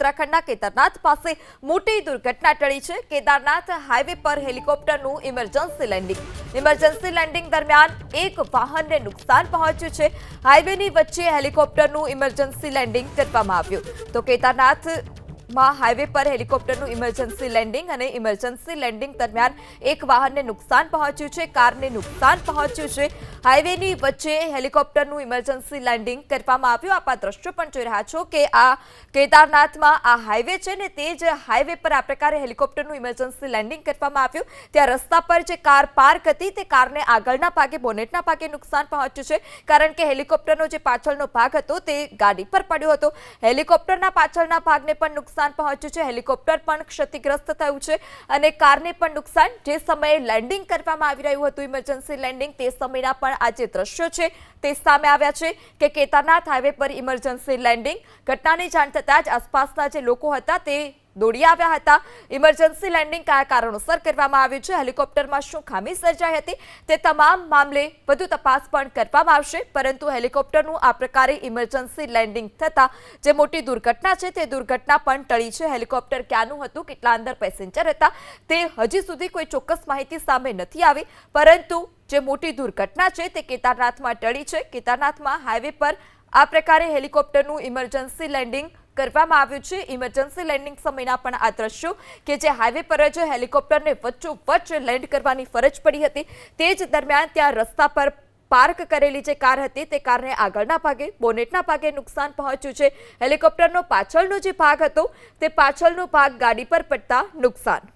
ઉત્તરાખંડના કેદારનાથ પાસે મોટી દુર્ઘટના ટળી છે। કેદારનાથ હાઈવે પર હેલિકોપ્ટરનું ઇમરજન્સી લેન્ડિંગ દરમિયાન એક વાહનને નુકસાન પહોંચ્યું છે। હાઈવેની વચ્ચે હેલિકોપ્ટરનું ઇમરજન્સી લેન્ડિંગ કરવામાં આવ્યું તો કેદારનાથ હાઈવે પર હેલિકોપ્ટરનું ઇમરજન્સી લેન્ડિંગ દરમિયાન એક વાહનને નુકસાન પહોંચ્યું છે, કારને નુકસાન પહોંચ્યું છે। હાઈવેની વચ્ચે હેલિકોપ્ટરનું ઇમરજન્સી લેન્ડિંગ કરવામાં આવ્યું। આપ આ દ્રશ્યો પણ જોઈ રહ્યા છો કે આ કેદારનાથમાં આ હાઈવે છે ને તે જ હાઈવે પર આ પ્રકારે હેલિકોપ્ટરનું ઇમરજન્સી લેન્ડિંગ કરવામાં આવ્યું। ત્યાં રસ્તા પર જે કાર પાર્ક હતી તે કારને આગળના ભાગે બોનેટના ભાગે નુકસાન પહોંચ્યું છે, કારણ કે હેલિકોપ્ટરનો જે પાછળનો ભાગ હતો તે ગાડી પર પડ્યો હતો। હેલિકોપ્ટરના પાછળના ભાગને પણ નુકસાન પહોંચ્યું છે, હેલિકોપ્ટર પણ ક્ષતિગ્રસ્ત થયું છે અને કારને પણ નુકસાન। જે સમયે લેન્ડિંગ કરવામાં આવી રહ્યું હતું ઇમરજન્સી લેન્ડિંગ તે સમયના પણ આ જે દ્રશ્યો છે તે સામે આવ્યા છે કે કેદારનાથ હાઈવે પર ઇમરજન્સી લેન્ડિંગ ઘટનાની જાણ થતાં જ આસપાસના જે લોકો હતા તે દોડી આવ્યા હતા। ઇમરજન્સી લેન્ડિંગ કયા કારણોસર કરવામાં આવ્યું છે, હેલિકોપ્ટરમાં શું ખામી સર્જાઈ હતી તે તમામ મામલે વધુ તપાસ પણ કરવામાં આવશે, પરંતુ હેલિકોપ્ટરનું આ પ્રકારે ઇમરજન્સી લેન્ડિંગ થતાં જે મોટી દુર્ઘટના છે તે દુર્ઘટના પણ ટળી છે। હેલિકોપ્ટર ક્યાંનું હતું, કેટલા અંદર પેસેન્જર હતા તે હજી સુધી કોઈ ચોક્કસ માહિતી સામે નથી આવી, પરંતુ જે મોટી દુર્ઘટના છે તે કેદારનાથમાં ટળી છે। કેદારનાથમાં હાઈવે પર આ પ્રકારે હેલિકોપ્ટરનું ઇમરજન્સી લેન્ડિંગ કરવામાં આવ્યું છે। ઇમરજન્સી લેન્ડિંગ સમયના પણ આ દ્રશ્યો કે જે હાઈવે પર જ હેલિકોપ્ટરને વચ્ચોવચ્ચ લેન્ડ કરવાની ફરજ પડી હતી, તે જ દરમિયાન ત્યાં રસ્તા પર પાર્ક કરેલી જે કાર હતી તે કારને આગળના ભાગે બોનેટના ભાગે નુકસાન પહોંચ્યું છે। હેલિકોપ્ટરનો પાછળનો જે ભાગ હતો તે પાછળનો ભાગ ગાડી પર પડતા નુકસાન।